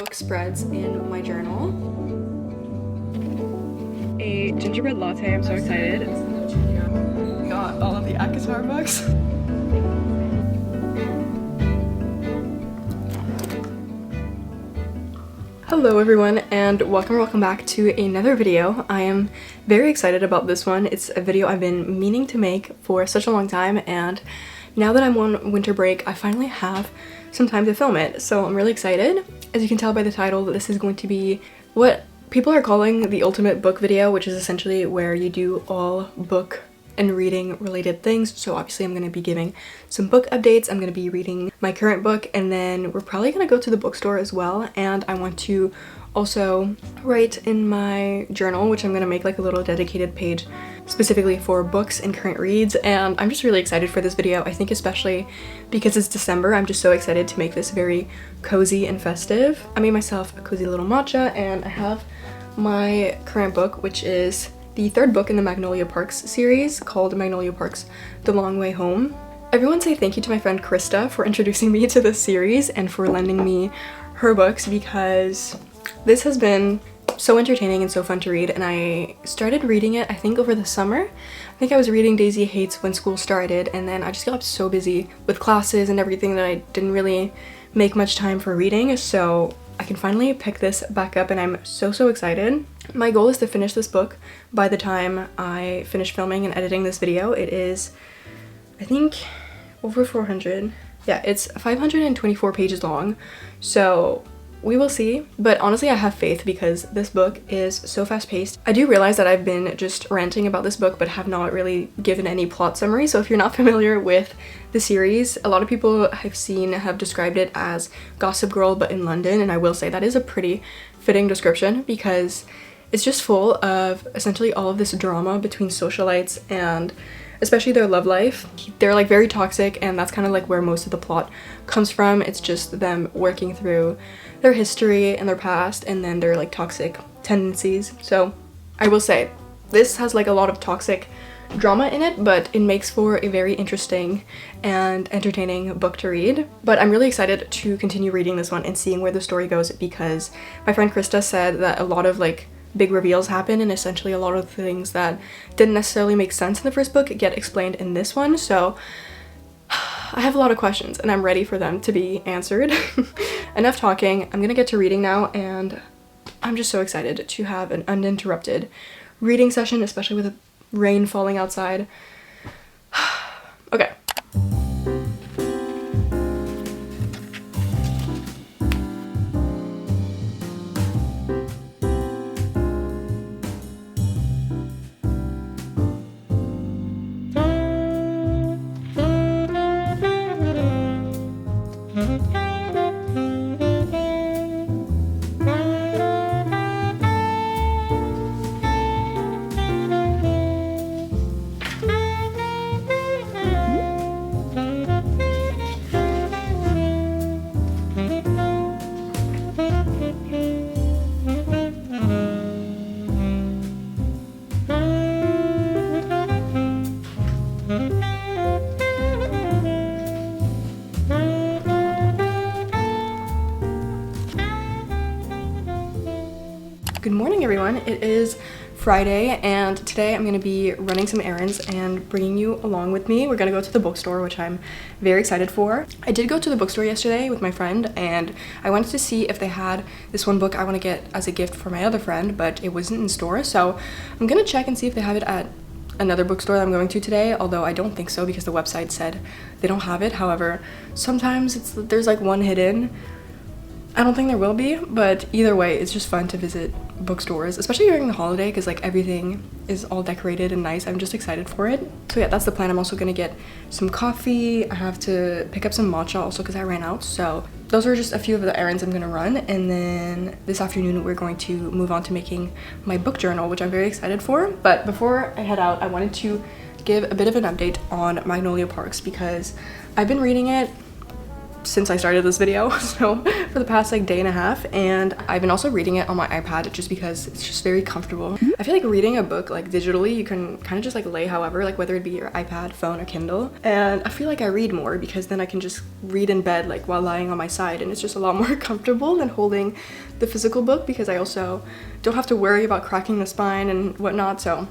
book spreads in my journal. A gingerbread latte, I'm so excited. Got all of the ACOTAR books. Hello everyone, and welcome back to another video. I am very excited about this one. It's a video I've been meaning to make for such a long time, and now that I'm on winter break, I finally have some time to film it, so I'm really excited. As you can tell by the title, this is going to be what people are calling the ultimate book video, which is essentially where you do all book and reading related things. So obviously I'm going to be giving some book updates, I'm going to be reading my current book, and then we're probably going to go to the bookstore as well. And I want to also write in my journal, which I'm going to make like a little dedicated page specifically for books and current reads. And I'm just really excited for this video. I think especially because it's December, I'm just so excited to make this very cozy and festive. I made myself a cozy little matcha, and I have my current book, which is the third book in the Magnolia Parks series, called Magnolia Parks: The Long Way Home. Everyone say thank you to my friend Krista for introducing me to this series and for lending me her books, because this has been so entertaining and so fun to read. And I started reading it, I think, over the summer. I think I was reading Daisy Hates when school started, and then I just got so busy with classes and everything that I didn't really make much time for reading, so I can finally pick this back up, and I'm so excited. My goal is to finish this book by the time I finish filming and editing this video. It is, I think, over 400. Yeah, it's 524 pages long, so we will see. But honestly, I have faith because this book is so fast-paced. I do realize that I've been just ranting about this book but have not really given any plot summary, so if you're not familiar with the series, a lot of people I've seen have described it as Gossip Girl but in London, and I will say that is a pretty fitting description because it's just full of essentially all of this drama between socialites and especially their love life. They're like very toxic, and that's kind of like where most of the plot comes from. It's just them working through their history and their past and then their like toxic tendencies. So I will say this has like a lot of toxic drama in it, but it makes for a very interesting and entertaining book to read. But I'm really excited to continue reading this one and seeing where the story goes, because my friend Krista said that a lot of like big reveals happen, and essentially a lot of things that didn't necessarily make sense in the first book get explained in this one. So I have a lot of questions and I'm ready for them to be answered. Enough talking, I'm gonna get to reading now, and I'm just so excited to have an uninterrupted reading session, especially with the rain falling outside. Okay. Good morning, everyone. It is Friday, and today I'm going to be running some errands and bringing you along with me. We're going to go to the bookstore, which I'm very excited for. I did go to the bookstore yesterday with my friend, and I wanted to see if they had this one book I want to get as a gift for my other friend, but it wasn't in store, so I'm going to check and see if they have it at another bookstore that I'm going to today, although I don't think so because the website said they don't have it. However, sometimes there's like one hidden. I don't think there will be, but either way, it's just fun to visit bookstores, especially during the holiday, because like everything is all decorated and nice. I'm just excited for it. So yeah, that's the plan. I'm also gonna get some coffee. I have to pick up some matcha also because I ran out. So those are just a few of the errands I'm gonna run, and then this afternoon we're going to move on to making my book journal, which I'm very excited for. But before I head out, I wanted to give a bit of an update on Magnolia Parks because I've been reading it since I started this video, so for the past like day and a half, and I've been also reading it on my iPad just because it's just very comfortable. I feel like reading a book like digitally, you can kind of just like lay however, like whether it be your iPad, phone, or Kindle, and I feel like I read more because then I can just read in bed like while lying on my side, and it's just a lot more comfortable than holding the physical book because I also don't have to worry about cracking the spine and whatnot. So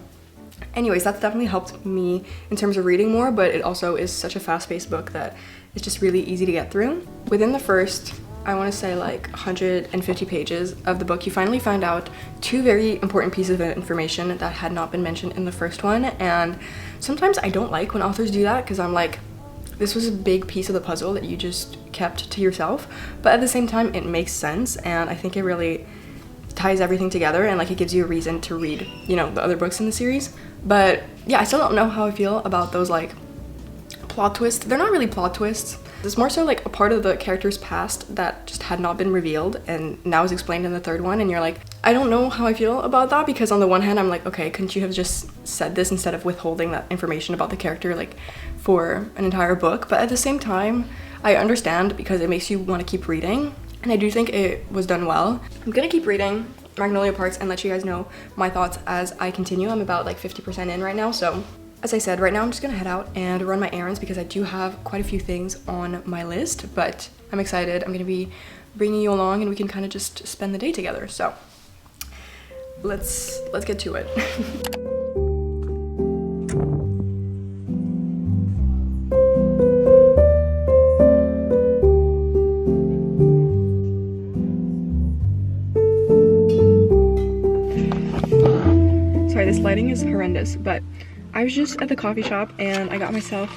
anyways, that's definitely helped me in terms of reading more, but it also is such a fast-paced book that it's just really easy to get through. Within the first, I want to say like 150 pages of the book, you finally find out two very important pieces of information that had not been mentioned in the first one, and sometimes I don't like when authors do that because I'm like, this was a big piece of the puzzle that you just kept to yourself, but at the same time it makes sense, and I think it really ties everything together, and like it gives you a reason to read, you know, the other books in the series. But yeah, I still don't know how I feel about those like plot twists. They're not really plot twists. It's more so like a part of the character's past that just had not been revealed and now is explained in the third one, and you're like, I don't know how I feel about that, because on the one hand I'm like, okay, couldn't you have just said this instead of withholding that information about the character like for an entire book? But at the same time, I understand because it makes you want to keep reading, and I do think it was done well. I'm gonna keep reading Magnolia Parks and let you guys know my thoughts as I continue. I'm about like 50% in right now, so as I said, right now I'm just gonna head out and run my errands because I do have quite a few things on my list, but I'm excited. I'm gonna be bringing you along and we can kind of just spend the day together. So let's get to it. Sorry, this lighting is horrendous, but I was just at the coffee shop and I got myself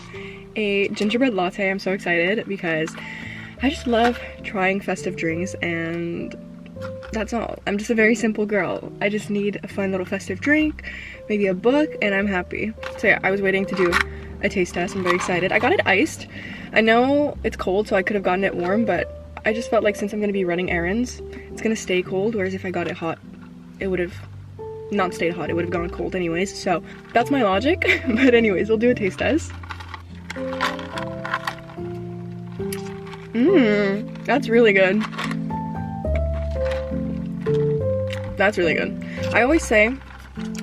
a gingerbread latte. I'm so excited because I just love trying festive drinks, and that's all. I'm just a very simple girl. I just need a fun little festive drink, maybe a book, and I'm happy. So yeah, I was waiting to do a taste test. I'm very excited. I got it iced. I know it's cold, so I could have gotten it warm, but I just felt like since I'm gonna be running errands, it's gonna stay cold, whereas if I got it hot, it would have not stayed hot, it would have gone cold anyways. So that's my logic. But anyways, we'll do a taste test. That's really good. That's really good. I always say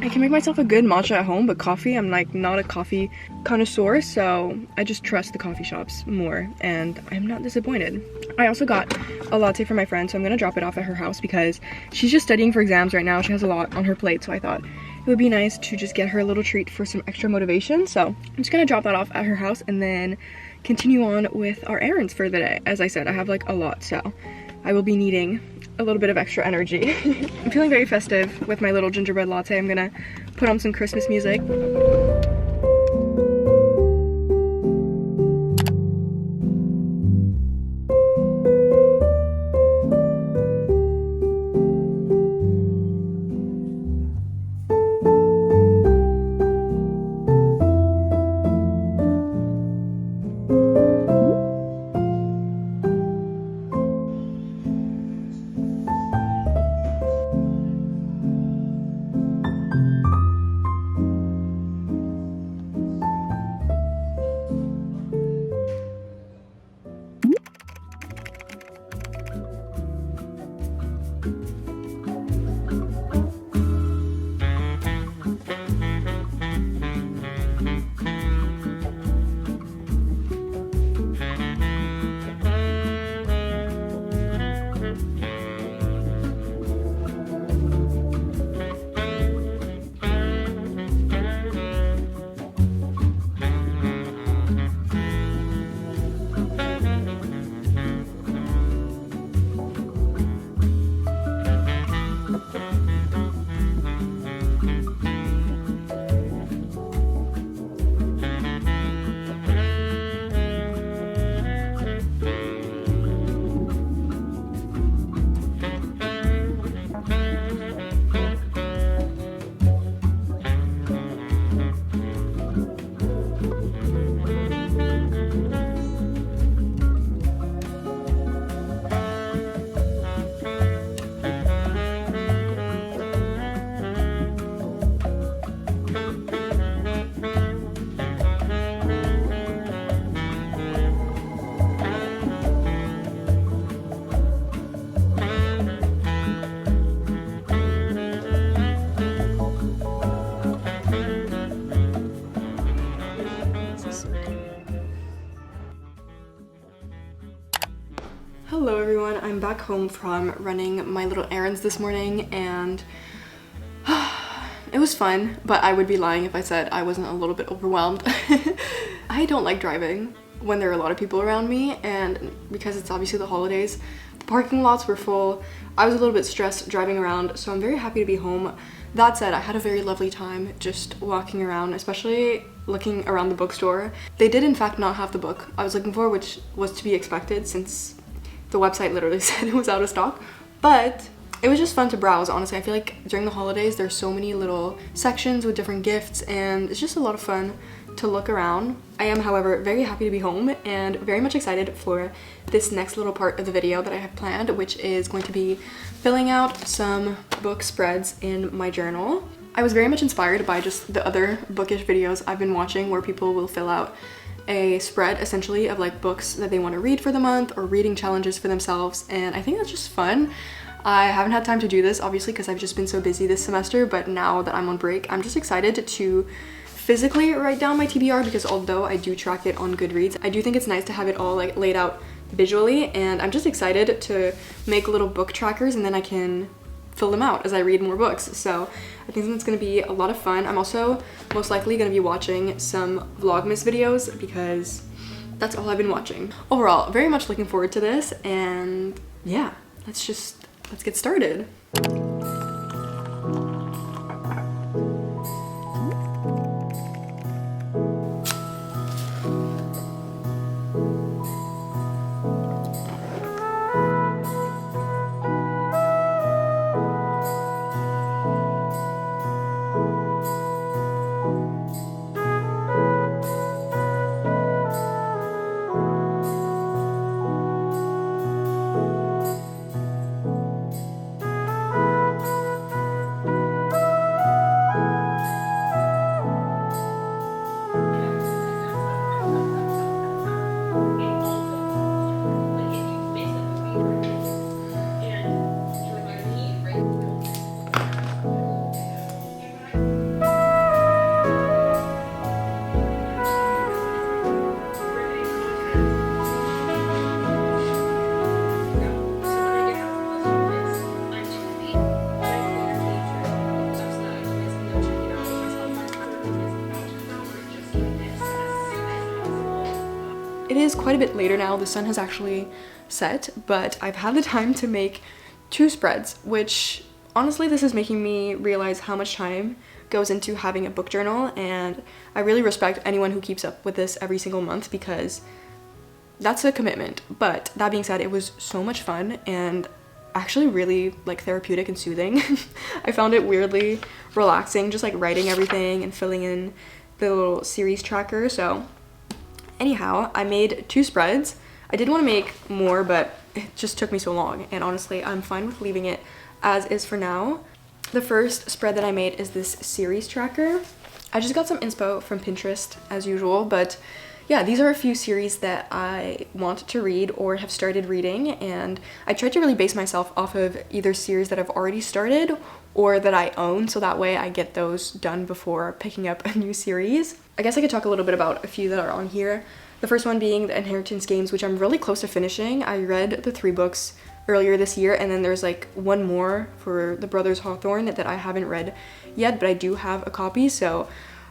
I can make myself a good matcha at home, but coffee, I'm like not a coffee connoisseur, so I just trust the coffee shops more, and I'm not disappointed. I also got a latte for my friend, so I'm gonna drop it off at her house because she's just studying for exams right now. She has a lot on her plate, so I thought it would be nice to just get her a little treat for some extra motivation. So I'm just gonna drop that off at her house and then continue on with our errands for the day. As I said, I have like a lot, so I will be needing a little bit of extra energy. I'm feeling very festive with my little gingerbread latte. I'm gonna put on some Christmas music. I'm back home from running my little errands this morning, and it was fun, but I would be lying if I said I wasn't a little bit overwhelmed. I don't like driving when there are a lot of people around me, and because it's obviously the holidays, the parking lots were full. I was a little bit stressed driving around, so I'm very happy to be home. That said, I had a very lovely time just walking around, especially looking around the bookstore. They did in fact not have the book I was looking for, which was to be expected since the website literally said it was out of stock, but it was just fun to browse. Honestly, I feel like during the holidays there's so many little sections with different gifts, and it's just a lot of fun to look around. I am, however, very happy to be home and very much excited for this next little part of the video that I have planned, which is going to be filling out some book spreads in my journal. I was very much inspired by just the other bookish videos I've been watching where people will fill out a spread essentially of like books that they want to read for the month or reading challenges for themselves, and I think that's just fun. I haven't had time to do this obviously because I've just been so busy this semester, but now that I'm on break, I'm just excited to physically write down my TBR, because although I do track it on Goodreads, I do think it's nice to have it all like laid out visually, and I'm just excited to make little book trackers and then I can fill them out as I read more books. So I think that's gonna be a lot of fun. I'm also most likely gonna be watching some Vlogmas videos because that's all I've been watching. Overall, very much looking forward to this, and yeah, let's get started. It is quite a bit later now, the sun has actually set, but I've had the time to make 2 spreads, which honestly this is making me realize how much time goes into having a book journal, and I really respect anyone who keeps up with this every single month because that's a commitment. But that being said, it was so much fun and actually really like therapeutic and soothing. I found it weirdly relaxing just like writing everything and filling in the little series tracker. So anyhow, I made 2 spreads. I did want to make more, but it just took me so long, and honestly I'm fine with leaving it as is for now. The first spread that I made is this series tracker. I just got some inspo from Pinterest as usual, but yeah, these are a few series that I want to read or have started reading, and I tried to really base myself off of either series that I've already started or that I own, so that way I get those done before picking up a new series. I guess I could talk a little bit about a few that are on here. The first one being the Inheritance Games, which I'm really close to finishing. I read the 3 books earlier this year, and then there's like one more for the Brothers Hawthorne that I haven't read yet, but I do have a copy, so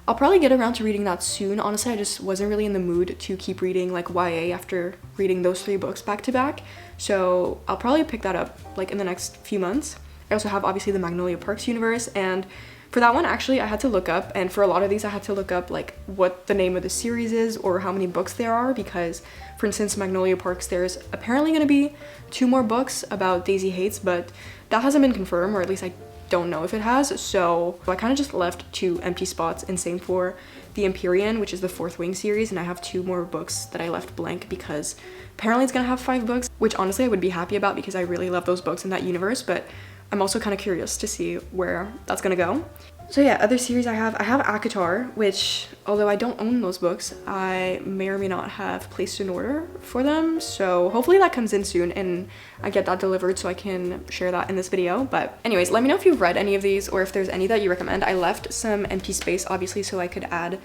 I'll probably get around to reading that soon. Honestly, I just wasn't really in the mood to keep reading like YA after reading those 3 books back to back, so I'll probably pick that up like in the next few months. I also have obviously the Magnolia Parks universe, and for that one actually I had to look up, and for a lot of these I had to look up like what the name of the series is or how many books there are, because for instance Magnolia Parks, there's apparently going to be 2 more books about Daisy Hates, but that hasn't been confirmed, or at least I don't know if it has, so I kind of just left 2 empty spots, and same for the Empyrean, which is the 4th Wing series, and I have 2 more books that I left blank because apparently it's gonna have 5 books, which honestly I would be happy about because I really love those books in that universe, but I'm also kind of curious to see where that's gonna go. So yeah, other series I have ACOTAR, which although I don't own those books, I may or may not have placed an order for them, so hopefully that comes in soon and I get that delivered so I can share that in this video. But anyways, let me know if you've read any of these or if there's any that you recommend. I left some empty space obviously so I could add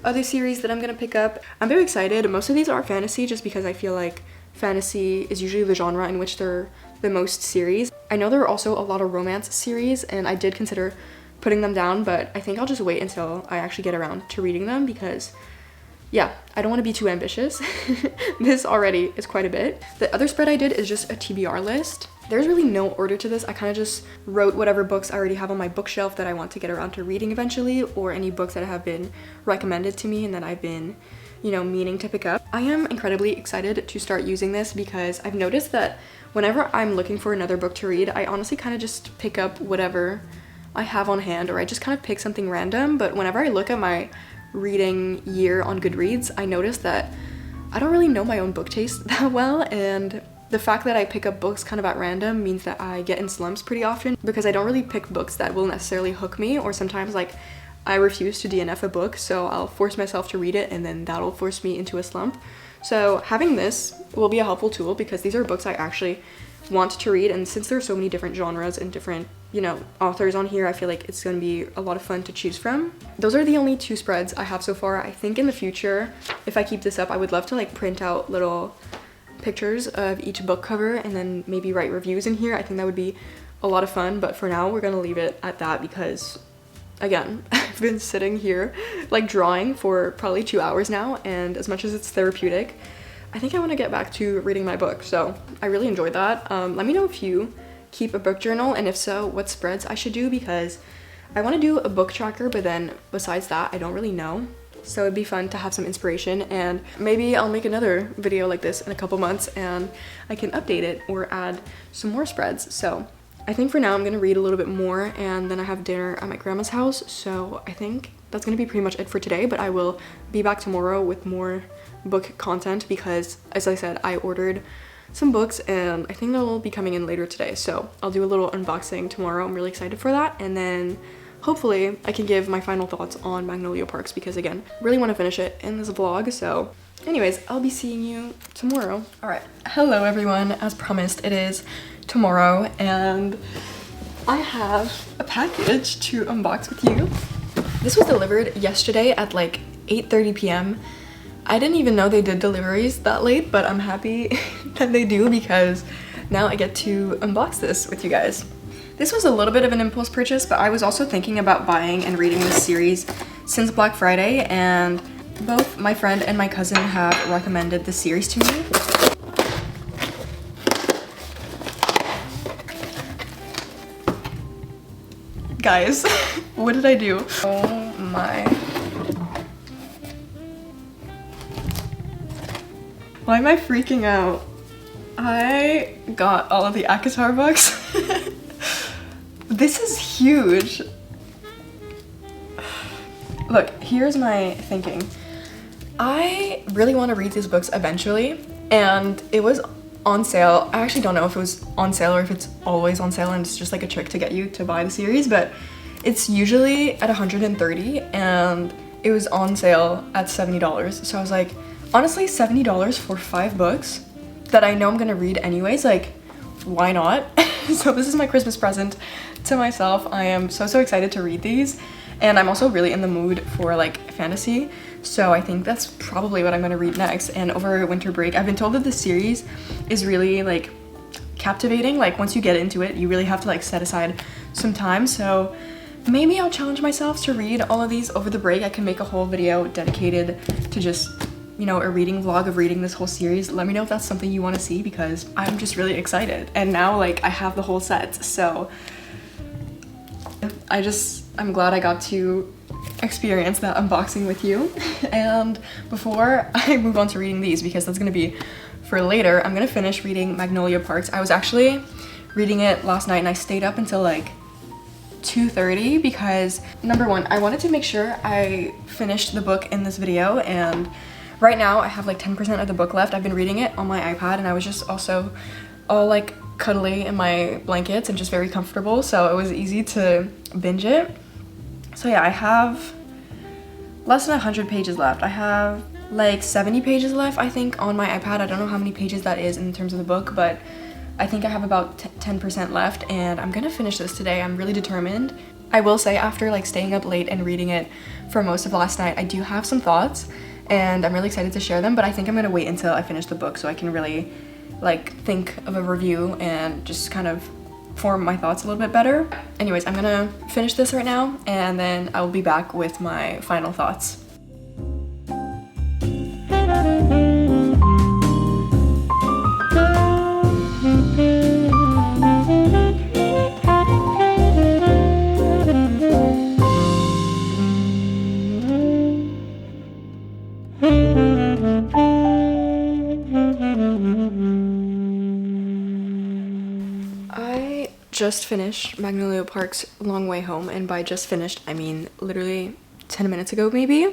other series that I'm gonna pick up. I'm very excited. Most of these are fantasy just because I feel like fantasy is usually the genre in which they're the most series. I know there are also a lot of romance series, and I did consider putting them down, but I think I'll just wait until I actually get around to reading them because yeah, I don't want to be too ambitious. This already is quite a bit. The other spread I did is just a TBR list. There's really no order to this. I kind of just wrote whatever books I already have on my bookshelf that I want to get around to reading eventually, or any books that have been recommended to me and that I've been, you know, meaning to pick up. I am incredibly excited to start using this because I've noticed that whenever I'm looking for another book to read, I honestly kind of just pick up whatever I have on hand, or I just kind of pick something random. But whenever I look at my reading year on Goodreads, I noticed that I don't really know my own book taste that well, and the fact that I pick up books kind of at random means that I get in slumps pretty often because I don't really pick books that will necessarily hook me, or sometimes like I refuse to DNF a book, so I'll force myself to read it and then that'll force me into a slump. So having this will be a helpful tool because these are books I actually want to read, and since there are so many different genres and different, you know, authors on here, I feel like it's gonna be a lot of fun to choose from. Those are the only 2 spreads I have so far. I think in the future, if I keep this up, I would love to like print out little pictures of each book cover and then maybe write reviews in here. I think that would be a lot of fun, but for now we're gonna leave it at that because again, I've been sitting here like drawing for probably 2 hours now, and as much as it's therapeutic, I think I want to get back to reading my book, so I really enjoyed that. Let me know if you keep a book journal, and if so, what spreads I should do, because I want to do a book tracker, but then besides that, I don't really know. So it'd be fun to have some inspiration, and maybe I'll make another video like this in a couple months and I can update it or add some more spreads. So I think for now I'm gonna read a little bit more, and then I have dinner at my grandma's house, so I think that's gonna be pretty much it for today, but I will be back tomorrow with more book content because, as I said, I ordered some books and I think they'll be coming in later today, so I'll do a little unboxing tomorrow. I'm really excited for that, and then hopefully I can give my final thoughts on Magnolia Parks because, again, really want to finish it in this vlog. So anyways, I'll be seeing you tomorrow. All right, hello everyone. As promised, it is tomorrow and I have a package to unbox with you. This was delivered yesterday at like 8:30 p.m. I didn't even know they did deliveries that late, but I'm happy that they do because now I get to unbox this with you guys. This was a little bit of an impulse purchase, but I was also thinking about buying and reading this series since Black Friday, and both my friend and my cousin have recommended this series to me. Guys, what did I do? Oh my. Why am I freaking out? I got all of the ACOTAR books. This is huge. Look, here's my thinking. I really want to read these books eventually, and it was on sale. I actually don't know if it was on sale or if it's always on sale and it's just like a trick to get you to buy the series, but it's usually at $130 and it was on sale at $70. So I was like, honestly, $70 for 5 books that I know I'm gonna read anyways, like, why not? So this is my Christmas present to myself. I am so excited to read these, and I'm also really in the mood for like fantasy, so I think that's probably what I'm gonna read next. And over winter break, I've been told that this series is really like captivating. Like once you get into it, you really have to like set aside some time, so maybe I'll challenge myself to read all of these over the break. I can make a whole video dedicated to just, you know, a reading vlog of reading this whole series. Let me know if that's something you want to see because I'm just really excited. And now like I have the whole set, so I'm glad I got to experience that unboxing with you. And before I move on to reading these, because that's gonna be for later, I'm gonna finish reading Magnolia Parks. I was actually reading it last night and I stayed up until like 2:30 because number one, I wanted to make sure I finished the book in this video, and right now I have like 10% of the book left. I've been reading it on my iPad and I was just also all like cuddly in my blankets and just very comfortable, so it was easy to binge it. So yeah, I have less than 100 pages left. I have like 70 pages left, I think, on my iPad. I don't know how many pages that is in terms of the book, but I think I have about 10% left, and I'm gonna finish this today. I'm really determined. I will say, after like staying up late and reading it for most of last night, I do have some thoughts and I'm really excited to share them, but I think I'm gonna wait until I finish the book so I can really like think of a review and just kind of form my thoughts a little bit better. Anyways, I'm gonna finish this right now and then I will be back with my final thoughts. I just finished Magnolia Park's Long Way Home, and by just finished, I mean literally 10 minutes ago maybe,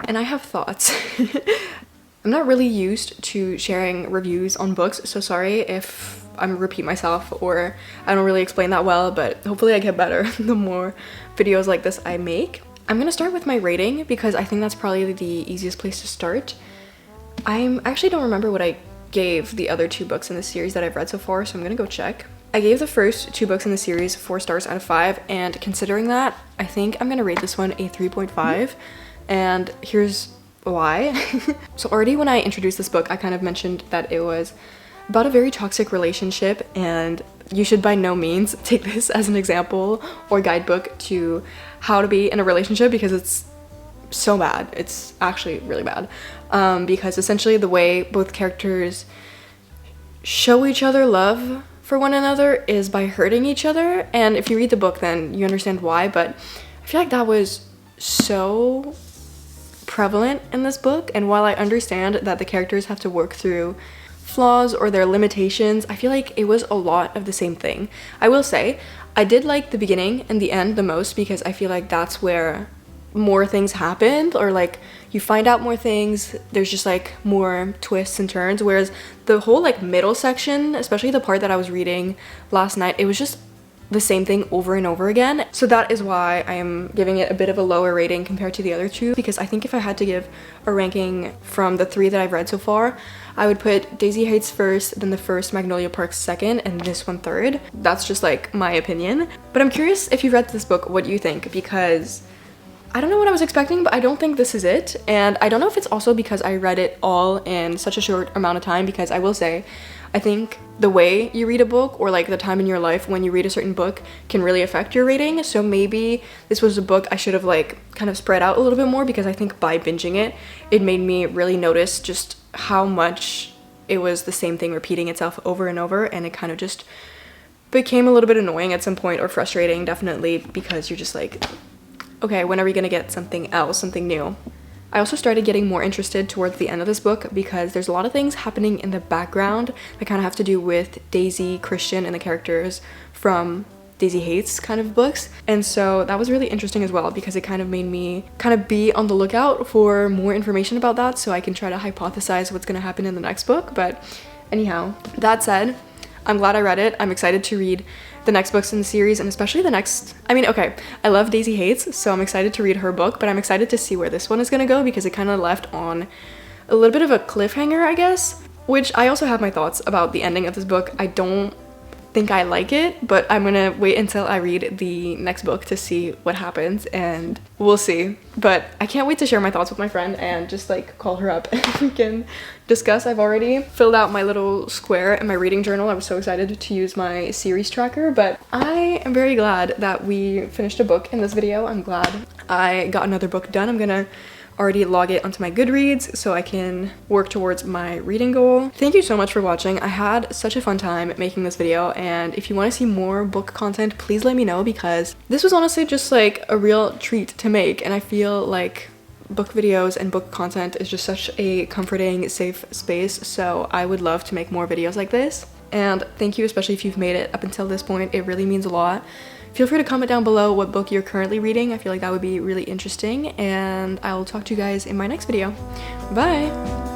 and I have thoughts. I'm not really used to sharing reviews on books, so sorry if I'm repeat myself or I don't really explain that well, but hopefully I get better the more videos like this I make. I'm gonna start with my rating because I think that's probably the easiest place to start. I actually don't remember what I gave the other 2 books in the series that I've read so far, so I'm gonna go check. I gave the first 2 books in the series 4 stars out of 5, and considering that, I think I'm gonna rate this one a 3.5, and here's why. So already when I introduced this book, I kind of mentioned that it was about a very toxic relationship, and you should by no means take this as an example or guidebook to how to be in a relationship because it's so bad. It's actually really bad. Because essentially the way both characters show each other love for one another is by hurting each other, and if you read the book then you understand why, but I feel like that was so prevalent in this book, and while I understand that the characters have to work through flaws or their limitations, I feel like it was a lot of the same thing. I will say, I did like the beginning and the end the most because I feel like that's where more things happened, or like you find out more things, there's just like more twists and turns, whereas the whole like middle section, especially the part that I was reading last night, it was just the same thing over and over again. So that is why I am giving it a bit of a lower rating compared to the other 2, because I think if I had to give a ranking from the 3 that I've read so far, I would put Daisy Heights first, then the first Magnolia Park second, and this one third. That's just like my opinion. But I'm curious if you read this book, what you think, because I don't know what I was expecting, but I don't think this is it. And I don't know if it's also because I read it all in such a short amount of time, because I will say, I think the way you read a book or like the time in your life when you read a certain book can really affect your rating. So maybe this was a book I should have like kind of spread out a little bit more, because I think by binging it, it made me really notice just how much it was the same thing repeating itself over and over, and it kind of just became a little bit annoying at some point, or frustrating definitely, because you're just like, okay, when are we gonna get something else, something new? I also started getting more interested towards the end of this book because there's a lot of things happening in the background that kind of have to do with Daisy, Christian, and the characters from Daisy Heights kind of books. And so that was really interesting as well, because it kind of made me kind of be on the lookout for more information about that so I can try to hypothesize what's gonna happen in the next book. But anyhow, that said, I'm glad I read it. I'm excited to read the next books in the series, and especially the next, I mean, okay, I love Daisy Heights, so I'm excited to read her book, but I'm excited to see where this one is gonna go, because it kind of left on a little bit of a cliffhanger, I guess, which I also have my thoughts about the ending of this book. I don't think I like it, but I'm gonna wait until I read the next book to see what happens, and we'll see. But I can't wait to share my thoughts with my friend and just like call her up and we can discuss. I've already filled out my little square in my reading journal. I was so excited to use my series tracker, but I am very glad that we finished a book in this video. I'm glad I got another book done. I'm gonna already log it onto my Goodreads so I can work towards my reading goal. Thank you so much for watching. I had such a fun time making this video, and if you want to see more book content, please let me know, because this was honestly just like a real treat to make, and I feel like book videos and book content is just such a comforting, safe space, so I would love to make more videos like this. And thank you, especially if you've made it up until this point. It really means a lot. Feel free to comment down below what book you're currently reading. I feel like that would be really interesting, and I will talk to you guys in my next video. Bye!